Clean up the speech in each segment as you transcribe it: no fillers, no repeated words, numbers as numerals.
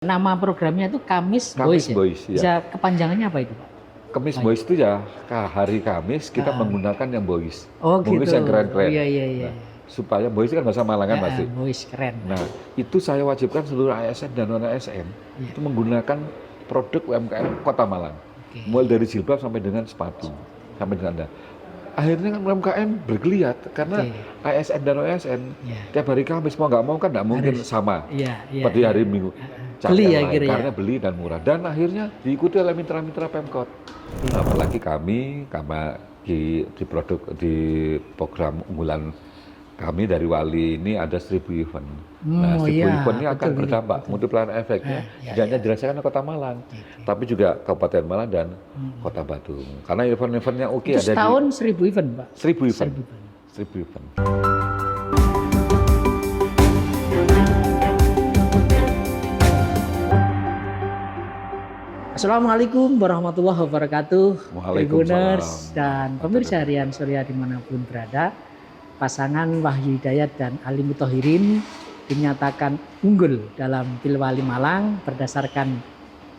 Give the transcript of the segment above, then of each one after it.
Nama programnya itu Kamis Kamis Boys ya? Boys, ya. Bisa kepanjangannya apa itu, Pak? Kamis Baik. Boys itu ya hari Kamis kita menggunakan yang boys. Oh Boys gitu. yang keren-keren. Iya, iya, iya. Nah, supaya boys kan bahasa Malangan pasti. Boys keren. Nah, itu saya wajibkan seluruh ASN dan non-ASN Iya. itu menggunakan produk UMKM Kota Malang. Oke. Mulai dari jilbab sampai dengan sepatu, sampai dengan akhirnya kan UMKM bergeliat karena ASN dan OSN tiap hari Kamis mau nggak mau kan nggak mungkin sama seperti hari Minggu. Beli ya kira karena beli dan murah dan akhirnya diikuti oleh mitra-mitra Pemkot. Apalagi kami di produk di program unggulan kami dari Wali ini ada 1000 event. Nah, 1000 event ini akan berdampak multiplier efeknya. Tidak hanya dirasakan Kota Malang, tapi juga Kabupaten Malang dan Kota Batu. Karena event-eventnya oke ada setahun 1000 event, Pak. 1000 event. 1000 event. Assalamualaikum warahmatullahi wabarakatuh. Waalaikumsalam. Tribuners dan pemirsa harian Surya dimanapun berada, pasangan Wahyu Hidayat dan Ali Muthahirin dinyatakan unggul dalam Pilwali Malang berdasarkan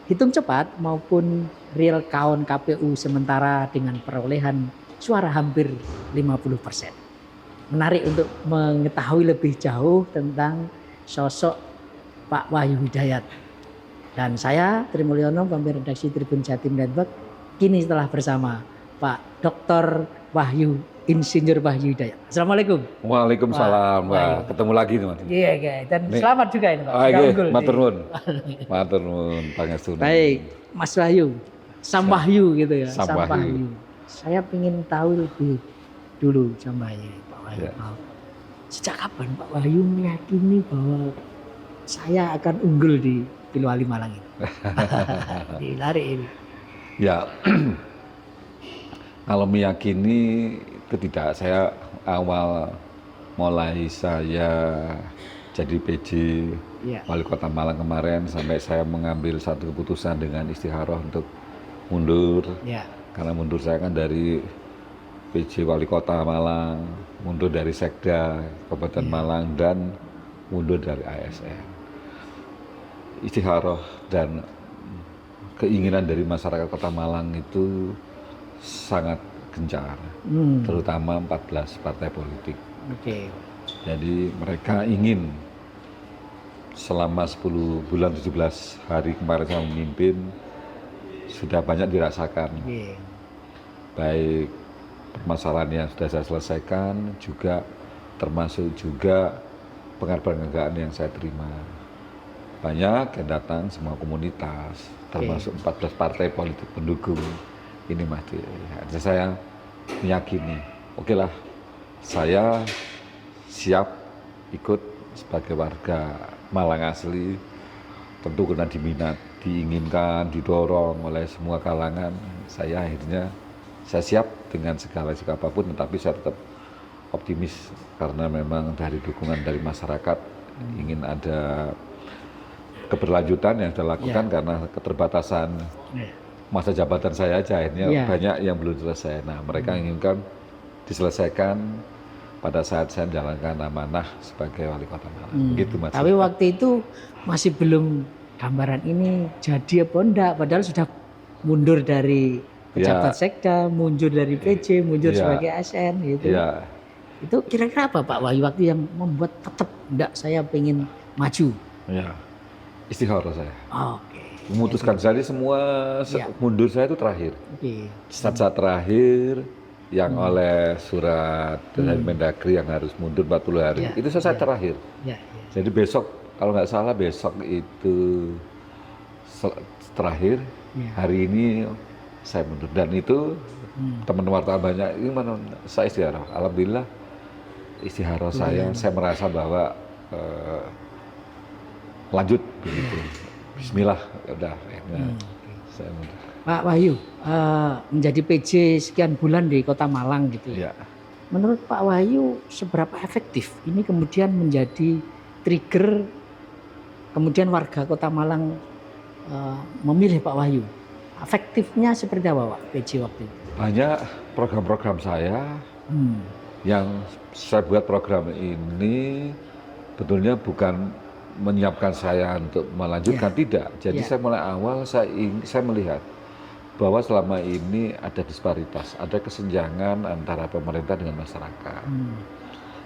hitung cepat maupun real count KPU sementara dengan perolehan suara hampir 50%. Menarik untuk mengetahui lebih jauh tentang sosok Pak Wahyu Hidayat. Dan saya, Tri Mulyono, pemimpin redaksi Tribun Jatim Network, kini telah bersama Pak Dr. Wahyu, Insinyur Wahyu Hidayat. Assalamualaikum. Waalaikumsalam, Pak. Ketemu lagi nih, Mas. Iya, guys. Dan selamat juga ini, Pak. Matur nuwun. Matur nuwun, pangestunan. Baik, Mas Wahyu, Sam Wahyu gitu ya. Sam Wahyu. Saya ingin tahu lebih dulu sama Pak Wahyu. Ya. Sejak kapan Pak Wahyu meyakini bahwa saya akan unggul di Pilwali Malang ini? Dilari ini. Ya, kalau meyakini itu tidak. Saya awal mulai saya jadi PJ Wali Kota Malang kemarin sampai saya mengambil satu keputusan dengan istikharah untuk mundur. Karena mundur saya kan dari PJ Wali Kota Malang, mundur dari Sekda Kabupaten Malang dan mundur dari ASN. Istikharah dan keinginan dari masyarakat Kota Malang itu sangat gencar, terutama 14 partai politik. Jadi mereka ingin selama 10 bulan 17 hari kemarin saya memimpin sudah banyak dirasakan. Baik permasalahan yang sudah saya selesaikan juga termasuk juga penghargaan yang saya terima. Banyak yang datang, semua komunitas, termasuk 14 partai politik pendukung. Ini Mas, saya meyakini, oke lah, saya siap ikut sebagai warga Malang asli, tentu karena diminat, diinginkan, didorong oleh semua kalangan. Saya akhirnya, saya siap dengan segala sikap apapun, tetapi saya tetap optimis karena memang dari dukungan dari masyarakat ingin ada keberlanjutan yang saya lakukan karena keterbatasan masa jabatan saya aja akhirnya banyak yang belum selesai. Nah, mereka inginkan diselesaikan pada saat saya menjalankan amanah sebagai Wali Kota Malang. Begitu, Mas. Tapi waktu itu masih belum gambaran ini jadi apa enggak, padahal sudah mundur dari pejabat Sekda, mundur dari PJ, mundur sebagai ASN gitu. Itu kira-kira apa Pak Wahyu waktu yang membuat tetap enggak saya pengen maju? Istikharah saya. Memutuskan jadi semua mundur saya itu terakhir. Saat-saat terakhir yang oleh surat dari Mendagri yang harus mundur 40 hari. Itu saat terakhir. Jadi besok, kalau nggak salah besok itu terakhir. Hari ini saya mundur. Dan itu teman-teman wartawan banyak, ini mana saya istikharah. Alhamdulillah istikharah saya merasa bahwa lanjut begitu. Bismillah, ya udah. Saya mundur. Pak Wahyu, menjadi PJ sekian bulan di Kota Malang gitu. Menurut Pak Wahyu, seberapa efektif ini kemudian menjadi trigger kemudian warga Kota Malang memilih Pak Wahyu? Efektifnya seperti apa Pak PJ waktu itu? Banyak program-program saya yang saya buat program ini betulnya bukan menyiapkan saya untuk melanjutkan, tidak. Jadi saya mulai awal saya melihat bahwa selama ini ada disparitas, ada kesenjangan antara pemerintah dengan masyarakat.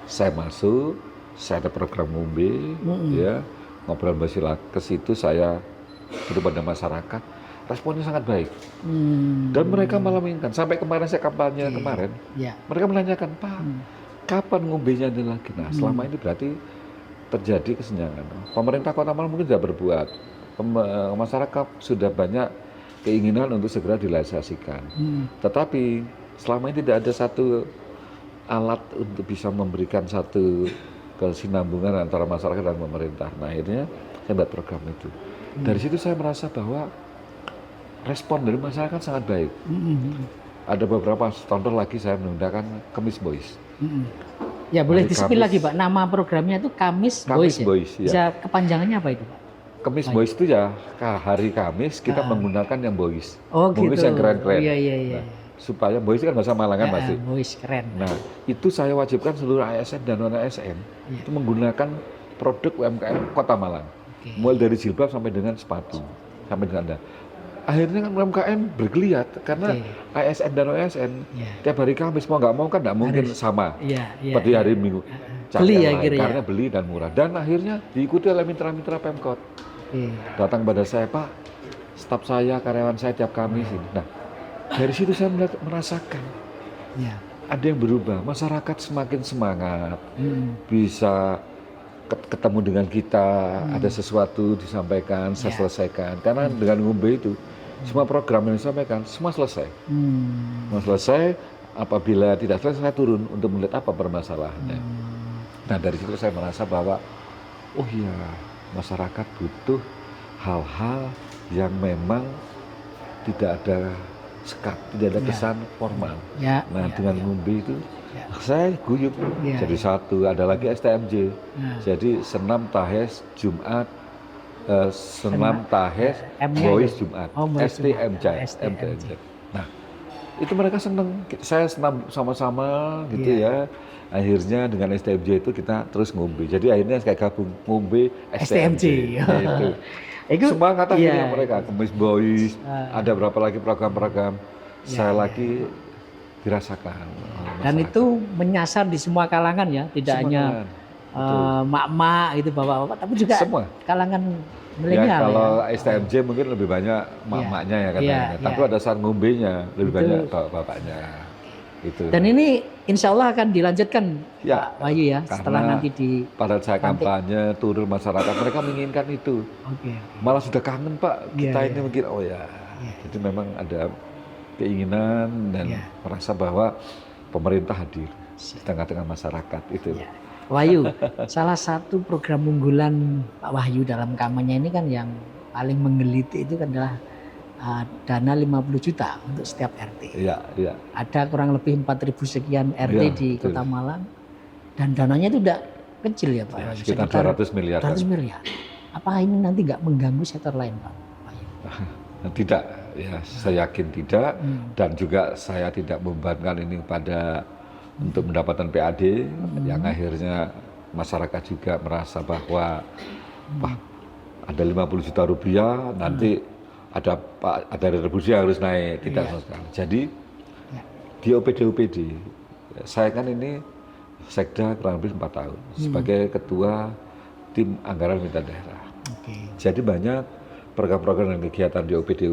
Saya masuk, saya ada program ngombe, ya, ngobrol bahasa ke situ, saya duduk pada masyarakat, responnya sangat baik. Dan mereka malah menginginkan, sampai kemarin saya kampanye kemarin, mereka menanyakan, Pak, kapan ngombenya ini lagi? Nah, selama ini berarti terjadi kesenjangan. Pemerintah Kota Malang mungkin sudah berbuat, masyarakat sudah banyak keinginan untuk segera direalisasikan. Tetapi selama ini tidak ada satu alat untuk bisa memberikan satu kesinambungan antara masyarakat dan pemerintah. Nah, akhirnya saya buat program itu. Dari situ saya merasa bahwa respon dari masyarakat sangat baik. Ada beberapa contoh lagi, saya menggunakan Kamis Boys. Ya, boleh disebut lagi, Pak. Nama programnya itu Kamis Boys. Boys, ya. Bisa kepanjangannya apa itu, Pak? Kamis Boys itu ya hari Kamis kita menggunakan yang boys. Oh, boys gitu. yang keren-keren. Iya. Nah, supaya boys kan bahasa Malang kan pasti. Boys keren. Nah, itu saya wajibkan seluruh ASN dan non ASN itu menggunakan produk UMKM Kota Malang. Mulai dari jilbab sampai dengan sepatu, sampai dengan akhirnya kan UMKM bergeliat karena ASN dan non-ASN tiap hari Kamis mau nggak mau kan nggak mungkin sama seperti hari Minggu. Beli ya, karena beli dan murah, dan akhirnya diikuti oleh mitra-mitra Pemkot. Datang pada saya, Pak, staf saya, karyawan saya tiap Kamis ini. Nah, dari situ saya merasakan ada yang berubah, masyarakat semakin semangat, bisa ketemu dengan kita, ada sesuatu disampaikan, saya selesaikan. Karena dengan ngombe itu, semua program yang disampaikan, semua selesai. Semua selesai, apabila tidak selesai, saya turun untuk melihat apa permasalahannya. Nah, dari situ saya merasa bahwa, oh iya, masyarakat butuh hal-hal yang memang tidak ada sekat, tidak ada kesan formal. Nah, dengan ngombe itu, saya guyup jadi satu. Ada lagi STMJ, jadi senam tahes Jumat, senam tahes boys Jumat, STMJ. Nah, itu mereka senang, saya senam sama-sama gitu ya. Akhirnya dengan STMJ itu kita terus ngombe. Jadi akhirnya saya gabung ngombe STMJ. Itu semangat akhirnya mereka, Kamis Boys, ada berapa lagi program-program saya lagi dirasakan. Dan itu menyasar di semua kalangan ya, tidak hanya mak-mak itu, bapak-bapak, tapi juga semua kalangan milenial. Kalau STMJ mungkin lebih banyak mak-maknya ya katanya, tapi pada saat ngombenya lebih banyak bapak-bapaknya. Itu. Dan ini insya Allah akan dilanjutkan Pak Wahyu ya, setelah nanti di pada saat kampanye turun masyarakat, mereka menginginkan itu. Malah sudah kangen, Pak, kita ini mungkin jadi memang ada keinginan dan merasa bahwa pemerintah hadir di tengah-tengah masyarakat itu. Wahyu, salah satu program unggulan Pak Wahyu dalam kampanye ini kan yang paling menggelitik itu kan adalah dana 50 juta untuk setiap RT. Ada kurang lebih 4.000 sekian RT di Kota Malang, dan dananya itu tidak kecil ya Pak. Sekitar 200 miliar. 200 miliar. Apa ini nanti nggak mengganggu sektor lain, Pak? Tidak, ya saya yakin tidak, dan juga saya tidak membebankan ini pada untuk mendapatkan PAD, yang akhirnya masyarakat juga merasa bahwa ada 50 juta rupiah, nanti ada retribusi yang harus naik, tidak sama sekali. Jadi di OPD saya kan ini sekda kurang lebih 4 tahun sebagai ketua tim anggaran pemerintah daerah. Jadi banyak program-program dan kegiatan di OPD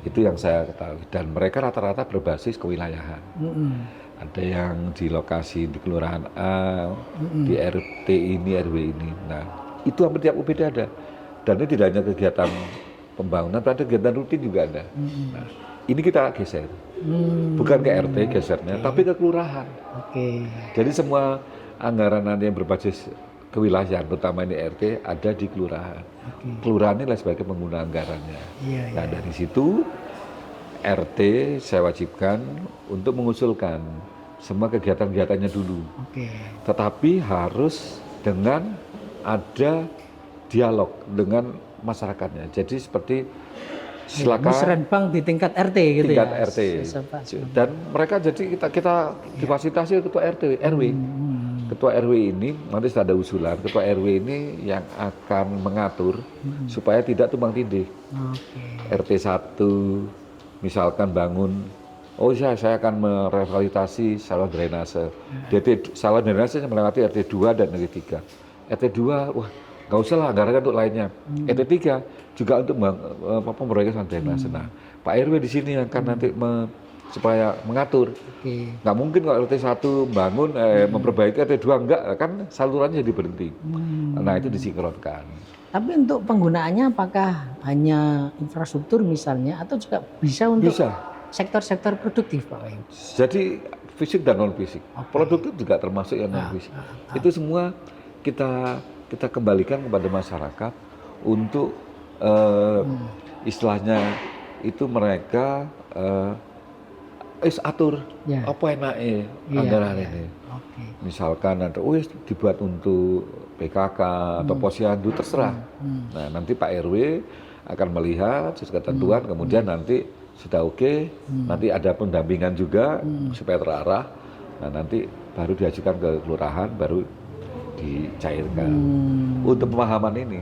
itu yang saya ketahui, dan mereka rata-rata berbasis kewilayahan. Ada yang di lokasi di kelurahan A, di RT ini, RW ini. Nah, itu hampir tiap OPD ada. Dan ini tidak hanya kegiatan pembangunan, tapi kegiatan rutin juga ada. Nah, ini kita geser, bukan ke RT gesernya, tapi ke kelurahan. Jadi semua anggaran nanti yang berbasis kewilayahan, terutama ini RT, ada di kelurahan. Kelurahan ini sebagai pengguna anggarannya. Nah, dari situ RT saya wajibkan untuk mengusulkan semua kegiatan-kegiatannya dulu. Tetapi harus dengan ada dialog dengan masyarakatnya. Jadi seperti silakan musrenbang di tingkat RT gitu tingkat ya. RT. Dan mereka jadi kita difasilitasi ketua RT, RW. ketua RW ini nanti sudah ada usulan, ketua RW ini yang akan mengatur supaya tidak tumpang tindih. RT 1 misalkan bangun, oh ya saya akan merevitalisasi saluran drainase. Saluran drainase melewati RT 2 dan RT 3. RT 2, wah nggak usah lah, anggaran untuk lainnya. RT 3 juga untuk memperbaiki saluran drainase. Nah, Pak RW di sini yang akan nanti supaya mengatur. Nggak mungkin kalau RT 1 bangun, memperbaiki RT 2 enggak, kan salurannya jadi berhenti. Nah itu disinkronkan. Tapi untuk penggunaannya apakah hanya infrastruktur misalnya, atau juga bisa untuk sektor-sektor produktif Pak Wahyu? Jadi fisik dan non fisik. Produktif juga termasuk yang non fisik. Itu semua kita kembalikan kepada masyarakat untuk istilahnya itu mereka atur apa enaknya anggaran ini. Misalkan ada dibuat untuk PKK atau posyandu, terserah. Nah nanti Pak RW akan melihat sesuai ketentuan, kemudian nanti sudah nanti ada pendampingan juga supaya terarah. Nah nanti baru diajukan ke kelurahan, baru dicairkan. Untuk pemahaman ini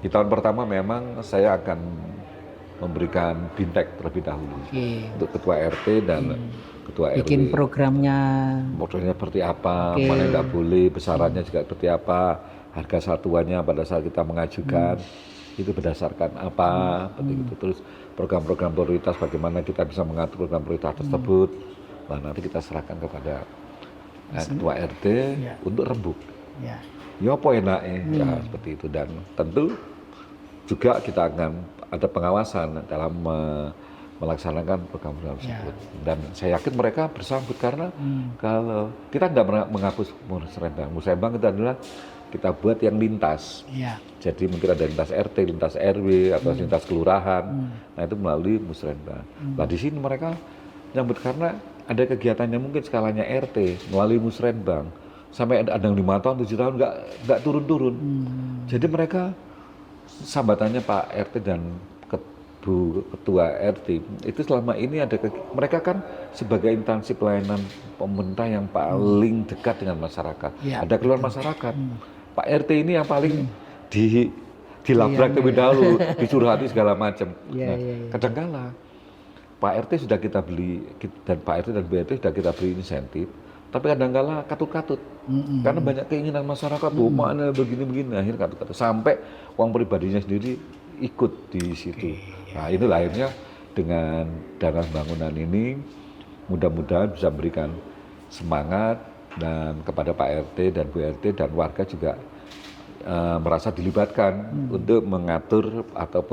di tahun pertama memang saya akan memberikan bintek terlebih dahulu untuk ketua RT dan ketua RW. Bikin programnya seperti apa, mana yang nggak boleh, besarannya juga seperti apa, harga satuannya pada saat kita mengajukan itu berdasarkan apa, seperti itu. Terus program-program prioritas, bagaimana kita bisa mengatur program prioritas tersebut. Nah nanti kita serahkan kepada ketua RT untuk rembuk. Ya apa enaknya, ya seperti itu. Dan tentu juga kita akan ada pengawasan dalam melaksanakan program-program tersebut. Dan saya yakin mereka bersambut karena kalau kita tidak menghapus musrembang. Musrembang itu adalah kita buat yang lintas. Jadi mungkin ada lintas RT, lintas RW, atau lintas kelurahan. Nah itu melalui musrembang. Nah di sini mereka nyambut karena ada kegiatannya mungkin skalanya RT melalui musrembang. Sampai ada yang 5 tahun, 7 tahun nggak turun-turun. Jadi mereka sambatannya Pak RT dan Bu Ketua RT itu selama ini mereka kan sebagai instansi pelayanan pemerintah yang paling dekat dengan masyarakat. Ada keluhan masyarakat. Pak RT ini yang paling dilabrak terlebih dahulu, dicurhati segala macam. Kadang-kala Pak RT sudah kita beli, dan Pak RT dan Bu RT sudah kita beri insentif, tapi kadang-kala katut-katut. Karena banyak keinginan masyarakat, mana begini-begini, akhirnya katut-katut. Sampai uang pribadinya sendiri ikut di situ. Nah itulah akhirnya dengan dana bangunan ini mudah-mudahan bisa memberikan semangat dan kepada Pak RT dan Bu RT dan warga juga merasa dilibatkan untuk mengatur atau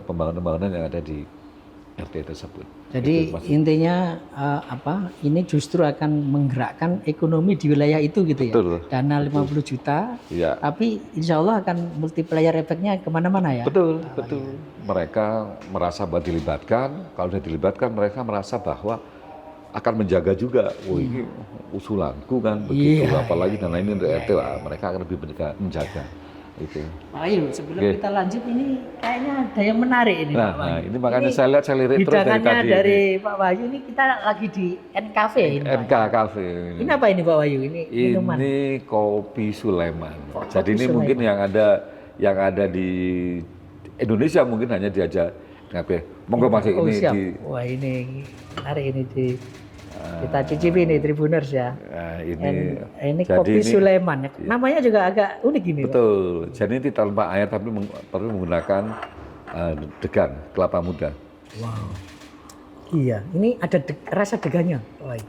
pembangunan-pembangunan yang ada di RT tersebut. Jadi intinya ini justru akan menggerakkan ekonomi di wilayah itu gitu ya. Betul. Dana 50 juta, tapi insya Allah akan multiplier efeknya kemana-mana ya. Betul. Mereka merasa bahwa dilibatkan, kalau sudah dilibatkan mereka merasa bahwa akan menjaga juga. Ini usulanku kan begitu, apalagi dana ini dari RT, mereka akan lebih menjaga. Itu. Pak Wahyu, sebelum kita lanjut ini kayaknya ada yang menarik ini. Nah, ini makanya saya lirik terus dari tadi. Dari Pak Wahyu ini kita lagi di NKafe ini. NKafe. Ini apa ini Pak Wahyu? Ini minuman. Ini kopi Sulaiman. Jadi ini Sulaiman. Mungkin yang ada di Indonesia mungkin hanya diajak ngapain. Monggo Mas ini siap. Wah ini menarik ini kita cicipi nih Tribuners ya. Nah, ini kopi Sulaiman. Namanya juga agak unik ini. Betul. Pak. Jadi ini tanpa air tapi menggunakan degan kelapa muda. Wow. Iya, ini ada rasa degannya.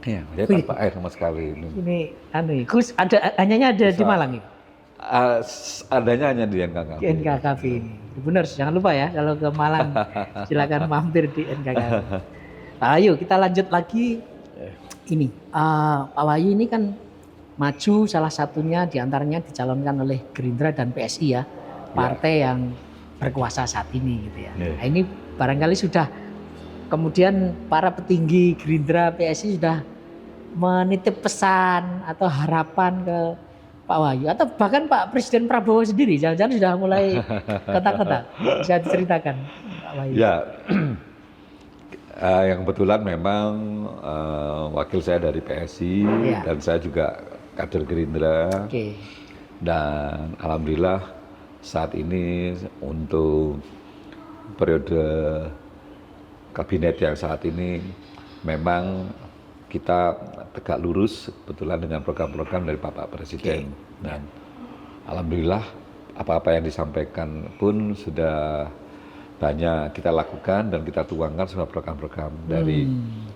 Iya, dia tanpa air sama sekali. Ini Gus hanya ada di Malang ini. Adanya hanya di NKafe. Di NKafe ini. Tribuners jangan lupa ya kalau ke Malang silakan mampir di NKafe. Ayo kita lanjut lagi. Ini Pak Wahyu ini kan maju salah satunya diantaranya dicalonkan oleh Gerindra dan PSI ya, partai yang berkuasa saat ini gitu ya. Nah, ini barangkali sudah kemudian para petinggi Gerindra PSI sudah menitip pesan atau harapan ke Pak Wahyu atau bahkan Pak Presiden Prabowo sendiri jangan-jangan sudah mulai ketak-ketak. Bisa diceritakan Pak Wahyu. Ya. Yang kebetulan memang wakil saya dari PSI dan saya juga kader Gerindra. Oke. Dan alhamdulillah saat ini untuk periode kabinet yang saat ini memang kita tegak lurus kebetulan dengan program-program dari Bapak Presiden. Dan alhamdulillah apa-apa yang disampaikan pun sudah banyak kita lakukan dan kita tuangkan semua program-program dari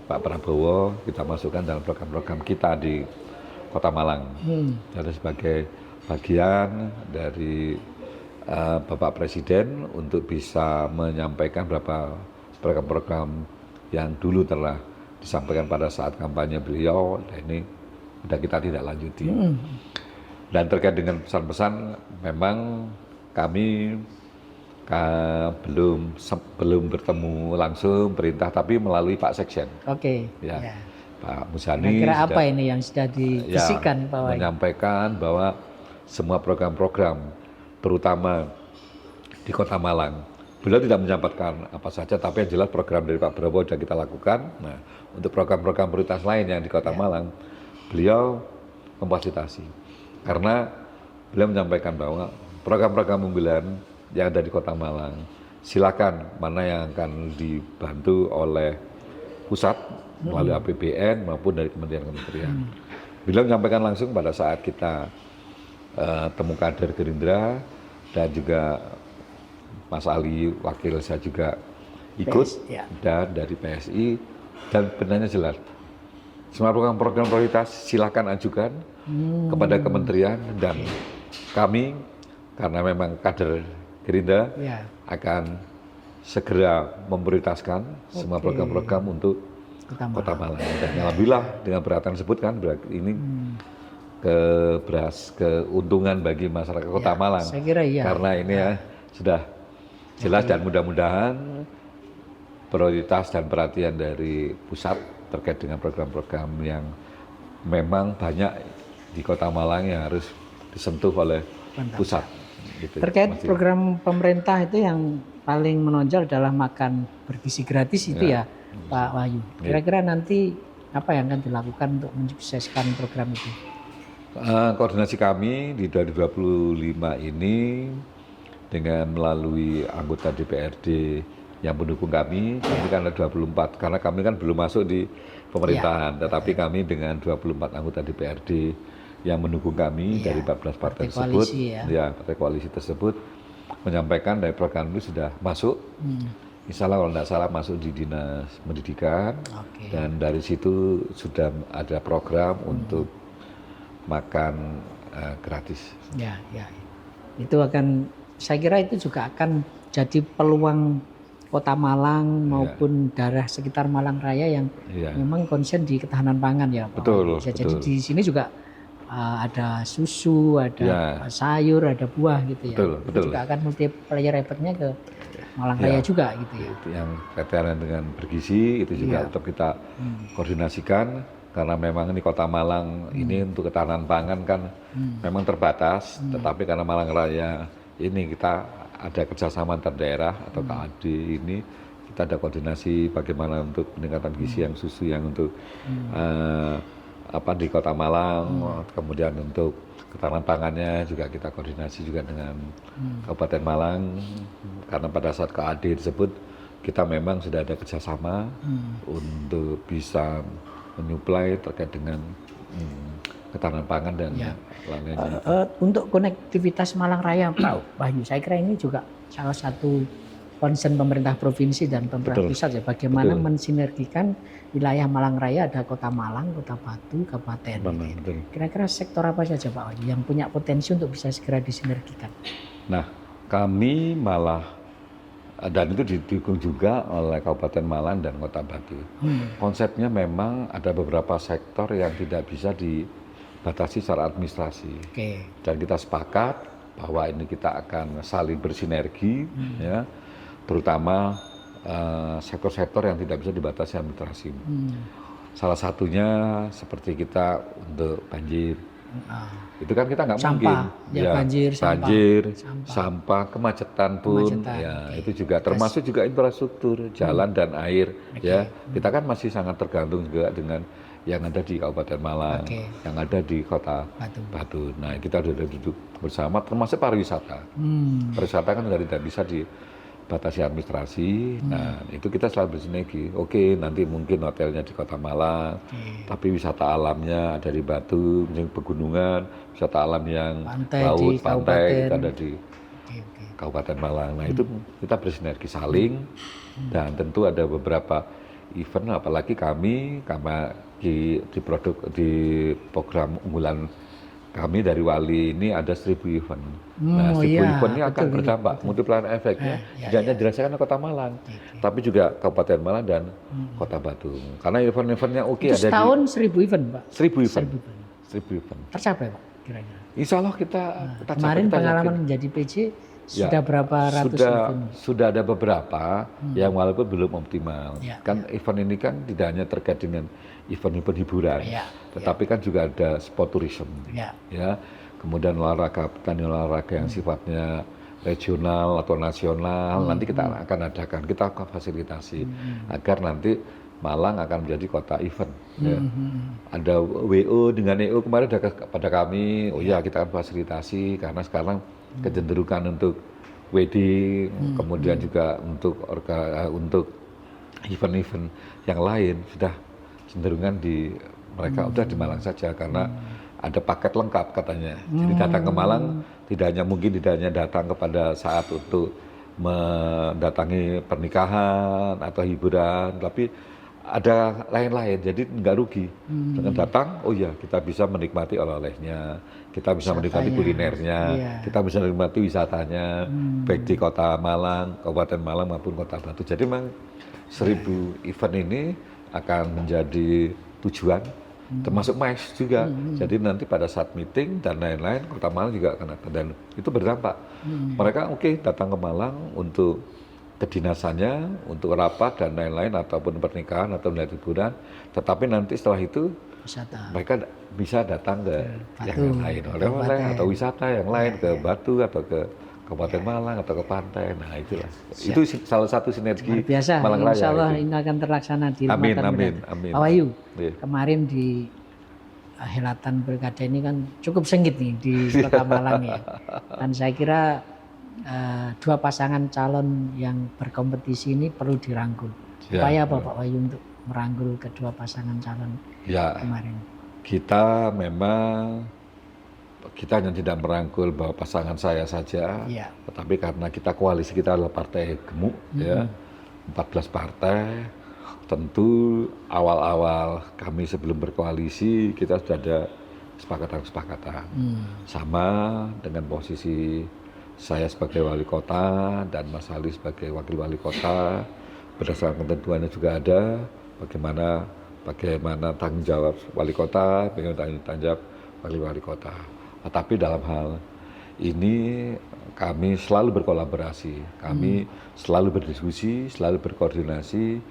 Pak Prabowo, kita masukkan dalam program-program kita di Kota Malang. Jadi sebagai bagian dari Bapak Presiden untuk bisa menyampaikan beberapa program-program yang dulu telah disampaikan pada saat kampanye beliau, dan ini sudah kita tidak lanjuti. Dan terkait dengan pesan-pesan, memang kami belum bertemu langsung perintah, tapi melalui Pak Sekjen. Oke. Ya. Ya. Pak Muzani Kira-kira apa ini yang sudah dibisikkan Pak Wahyu? Menyampaikan bahwa semua program-program, terutama di Kota Malang, beliau tidak menyampaikan apa saja, tapi yang jelas program dari Pak Prabowo sudah kita lakukan. Nah, untuk program-program prioritas lain yang di Kota Malang, beliau memfasilitasi. Karena beliau menyampaikan bahwa program-program unggulan yang ada di Kota Malang, silakan mana yang akan dibantu oleh pusat melalui APBN maupun dari kementerian-kementerian. Beliau menyampaikan langsung pada saat kita temu kader Gerindra dan juga Mas Ali, wakil saya juga ikut dan dari PSI, dan benarnya jelas. Semua program-program prioritas silakan ajukan kepada kementerian, dan kami karena memang kader Gerindra akan segera memprioritaskan semua program-program untuk Kota Malang. Dan alhamdulillah dengan perhatian tersebut kan berarti ini keuntungan bagi masyarakat Kota Malang. Saya kira iya. Karena ini ya sudah jelas dan mudah-mudahan prioritas dan perhatian dari pusat terkait dengan program-program yang memang banyak di Kota Malang yang harus disentuh oleh pusat. Gitu. Terkait program pemerintah itu yang paling menonjol adalah makan bergizi gratis itu ya Pak Wahyu. Kira-kira nanti apa yang akan dilakukan untuk mensukseskan program itu? Koordinasi kami di 2025 ini dengan melalui anggota DPRD yang mendukung kami kan ada 24, karena kami kan belum masuk di pemerintahan, tetapi kami dengan 24 anggota DPRD yang mendukung kami dari 14 partai tersebut, partai koalisi tersebut menyampaikan dari program itu sudah masuk. Insya Allah kalau tidak salah masuk di Dinas Pendidikan, dan dari situ sudah ada program untuk makan gratis. Ya. Itu akan, saya kira itu juga akan jadi peluang Kota Malang maupun daerah sekitar Malang Raya yang memang concern di ketahanan pangan ya Pak. Betul. Jadi di sini juga ada susu, ada sayur, ada buah gitu ya. Itu juga akan multiplier efeknya ke Malang Raya juga gitu ya. Yang kaitannya dengan bergizi itu juga tetap kita koordinasikan, karena memang ini Kota Malang ini untuk ketahanan pangan kan memang terbatas, tetapi karena Malang Raya ini kita ada kerjasama antar daerah atau KAD ini, kita ada koordinasi bagaimana untuk peningkatan gizi yang susu yang untuk di Kota Malang, kemudian untuk ketahanan pangannya juga kita koordinasi juga dengan Kabupaten Malang, karena pada saat KAD tersebut kita memang sudah ada kerjasama untuk bisa menyuplai terkait dengan ketahanan pangan dan lainnya. Untuk konektivitas Malang Raya Pak Wahyu, saya kira ini juga salah satu concern pemerintah provinsi dan pemerintah pusat ya, bagaimana mensinergikan wilayah Malang Raya, ada Kota Malang, Kota Batu, Kabupaten. Kira-kira sektor apa saja Pak Wahyu yang punya potensi untuk bisa segera disinergikan? Nah, kami malah, dan itu didukung juga oleh Kabupaten Malang dan Kota Batu. Konsepnya memang ada beberapa sektor yang tidak bisa dibatasi secara administrasi. Dan kita sepakat bahwa ini kita akan saling bersinergi, ya, terutama sektor-sektor yang tidak bisa dibatasi administrasi. Salah satunya seperti kita untuk banjir. Itu kan kita nggak mungkin. Banjir, sampah, kemacetan pun, itu juga termasuk juga infrastruktur, jalan dan air. Ya, kita kan masih sangat tergantung juga dengan yang ada di Kabupaten Malang, yang ada di Kota Batu. Nah, kita sudah duduk bersama, termasuk pariwisata. Pariwisata kan tidak bisa dibatasi administrasi. Nah, itu kita selalu bersinergi. Oke, nanti mungkin hotelnya di Kota Malang, tapi wisata alamnya ada di Batu, misalnya pegunungan, wisata alam yang laut, pantai, itu ada di Kabupaten Malang. Nah, itu kita bersinergi saling, dan tentu ada beberapa event, apalagi kami di program unggulan kami dari Wali ini ada 1000 event. Nah, 1000 event ini akan berdampak multiplier efek ya. Tidak hanya dirasakan di Kota Malang, tapi juga Kabupaten Malang dan Kota Batu. Karena event-eventnya ada setahun 1000 event, Pak. 1000 event. 1000 event. Tercapai, Pak, kira-kira. Insya Allah kita kemarin pengalaman menjadi PJ sudah berapa ratus event? Sudah ada beberapa yang walaupun belum optimal. Kan event ini kan tidak hanya terkait dengan event-event hiburan, tetapi kan juga ada sport tourism. Ya. Kemudian olahraga yang sifatnya regional atau nasional, nanti kita akan adakan, kita akan fasilitasi agar nanti Malang akan menjadi kota event. Ya. Ada WO dengan EO kemarin ada kepada kami, kita akan fasilitasi karena sekarang kecenderungan untuk wedding, kemudian juga untuk event-event yang lain sudah cenderungan mereka udah di Malang saja karena ada paket lengkap katanya. Jadi datang ke Malang tidak hanya datang kepada saat untuk mendatangi pernikahan atau hiburan, tapi ada lain-lain, jadi nggak rugi. Dengan datang, kita bisa menikmati oleh-olehnya, kita bisa menikmati kulinernya, kita bisa menikmati wisatanya, baik di Kota Malang, Kabupaten Malang maupun Kota Batu. Jadi memang 1000 event ini akan menjadi tujuan, termasuk MICE juga. Jadi nanti pada saat meeting dan lain-lain, Kota Malang juga akan ada, dan itu berdampak. Mereka datang ke Malang untuk kedinasannya, untuk rapat dan lain-lain, ataupun pernikahan atau melihat hiburan, tetapi nanti setelah itu mereka bisa datang ke yang lain, oleh-oleh atau wisata yang lain, ke Batu atau ke Kabupaten Malang atau ke pantai. Nah, itulah. Itu salah satu sinergi Malang Raya. Insya Allah ini akan terlaksana di Amin. Pak Wahyu, kemarin di helatan pilkada ini kan cukup sengit nih di Kota Malang ya. Dan saya kira dua pasangan calon yang berkompetisi ini perlu dirangkul. Upaya apa Pak Wahyu untuk merangkul kedua pasangan calon kemarin? Kita hanya tidak merangkul bahwa pasangan saya saja, tetapi karena koalisi kita adalah partai gemuk, 14 partai, tentu awal-awal kami sebelum berkoalisi kita sudah ada kesepakatan. Sama dengan posisi saya sebagai wali kota dan Mas Ali sebagai wakil wali kota, berdasarkan ketentuannya juga ada bagaimana tanggung jawab wali kota, bagaimana tanggung jawab wakil wali kota. Tetapi dalam hal ini kami selalu berkolaborasi, kami selalu berdiskusi, selalu berkoordinasi,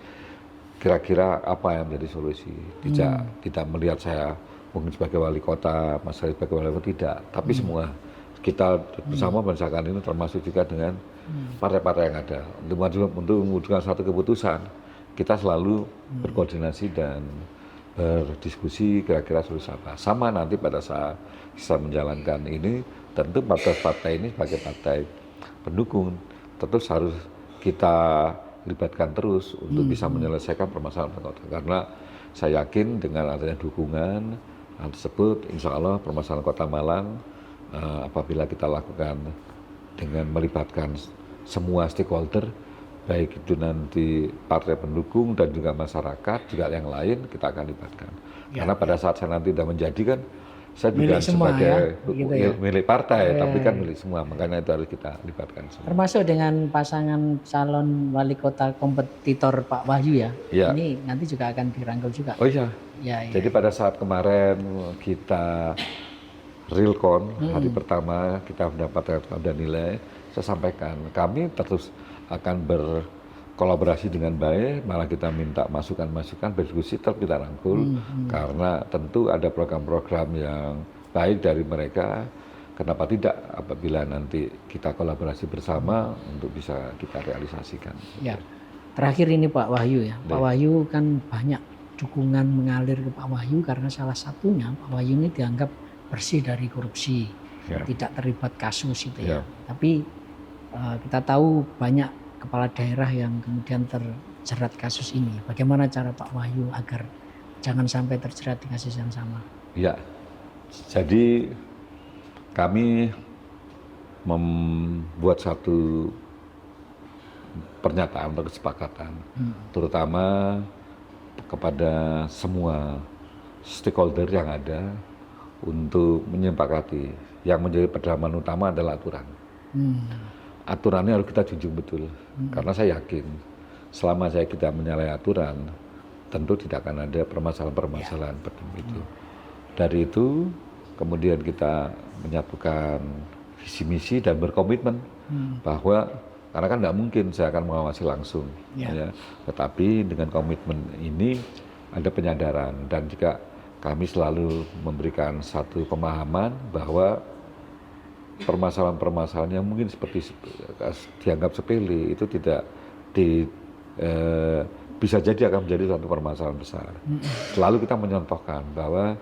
kira-kira apa yang menjadi solusi. Tidak melihat saya mungkin sebagai wali kota, Mas Ali sebagai wali kota, tidak, tapi semua kita bersama berdasarkan ini, termasuk juga dengan partai-partai yang ada untuk mewujudkan satu keputusan. Kita selalu berkoordinasi dan berdiskusi kira-kira solusi apa. Sama nanti pada saat bisa menjalankan ini, tentu partai-partai ini sebagai partai pendukung tentu harus kita libatkan terus untuk bisa menyelesaikan permasalahan kota. Karena saya yakin dengan adanya dukungan tersebut, insya Allah permasalahan Kota Malang apabila kita lakukan dengan melibatkan semua stakeholder, baik itu nanti partai pendukung dan juga masyarakat, juga yang lain kita akan libatkan. Karena pada saat saya nanti sudah menjadi kan, saya juga sebagai milik partai, tapi kan milik semua, makanya itu harus kita libatkan semua. Termasuk dengan pasangan calon wali kota kompetitor Pak Wahyu ini nanti juga akan dirangkul juga. Jadi pada saat kemarin kita Realcon, hari pertama kita mendapatkan dan nilai, saya sampaikan kami terus akan berkolaborasi dengan baik, malah kita minta masukan-masukan, berdiskusi, tetap kita rangkul, karena tentu ada program-program yang baik dari mereka, kenapa tidak apabila nanti kita kolaborasi bersama untuk bisa kita realisasikan. Terakhir ini Pak Wahyu Pak Wahyu kan banyak dukungan mengalir ke Pak Wahyu karena salah satunya Pak Wahyu ini dianggap bersih dari korupsi, tidak terlibat kasus itu ya. Tapi kita tahu banyak kepala daerah yang kemudian terjerat kasus ini. Bagaimana cara Pak Wahyu agar jangan sampai terjerat di kasus yang sama? Ya, jadi kami membuat satu pernyataan atau kesepakatan, terutama kepada semua stakeholder yang ada untuk menyepakati yang menjadi pedoman utama adalah aturan. Aturannya harus kita junjung betul, karena saya yakin selama saya tidak menyalahi aturan, tentu tidak akan ada permasalahan-permasalahan seperti itu. Dari itu, kemudian kita menyatukan visi misi dan berkomitmen bahwa karena kan tidak mungkin saya akan mengawasi langsung, ya. Tetapi dengan komitmen ini ada penyadaran dan juga kami selalu memberikan satu pemahaman bahwa permasalahan-permasalahan yang mungkin seperti dianggap sepele itu tidak bisa jadi akan menjadi suatu permasalahan besar. Selalu kita menyontohkan bahwa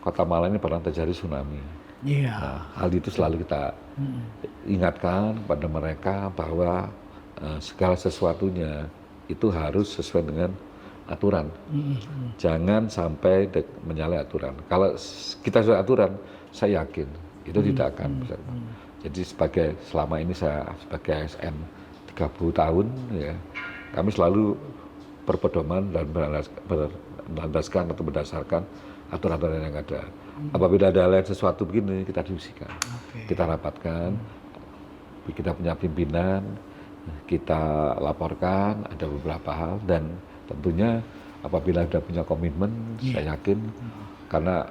Kota Malang ini pernah terjadi tsunami. Nah, hal itu selalu kita ingatkan kepada mereka bahwa segala sesuatunya itu harus sesuai dengan aturan. Jangan sampai menyalahi aturan. Kalau kita sesuai aturan, saya yakin itu tidak akan bisa. Jadi selama ini saya sebagai ASN 30 tahun ya, kami selalu berpedoman dan berlandaskan atau berdasarkan aturan-aturan yang ada. Apabila ada lain sesuatu begini, kita diskusikan, kita rapatkan, kita punya pimpinan, kita laporkan, ada beberapa hal, dan tentunya apabila sudah punya komitmen, saya yakin, karena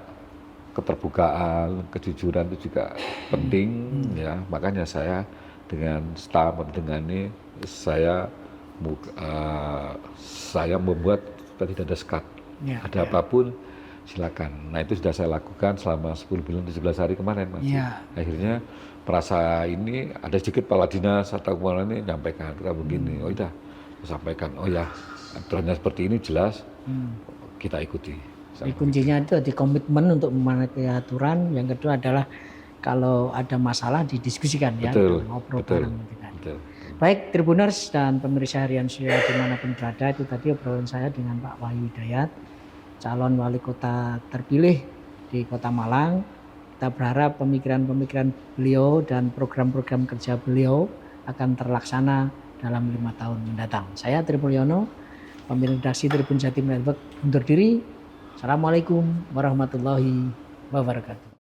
keterbukaan, kejujuran itu juga penting, ya. Makanya saya dengan staf dengan ini, saya membuat tidak ada sekat, ada apapun silakan. Nah itu sudah saya lakukan selama 10 bulan 17 hari kemarin, Mas. Akhirnya merasa ini ada sedikit kepala dinas atau kepala ini nyampaikan kita begini, oh iya, sampaikan, oh ya aturannya seperti ini jelas, kita ikuti. Jadi kuncinya itu di komitmen untuk mematuhi aturan. Yang kedua adalah kalau ada masalah didiskusikan, betul, ya, ngobrol bareng. Baik Tribuners dan pemirsa harian Surya dimanapun berada, itu tadi obrolan saya dengan Pak Wahyu Hidayat, calon wali kota terpilih di Kota Malang. Kita berharap pemikiran-pemikiran beliau dan program-program kerja beliau akan terlaksana dalam 5 tahun mendatang. Saya Tripulyono, pemimpin redaksi Tribun Jatim Network, undur diri. Assalamualaikum warahmatullahi wabarakatuh.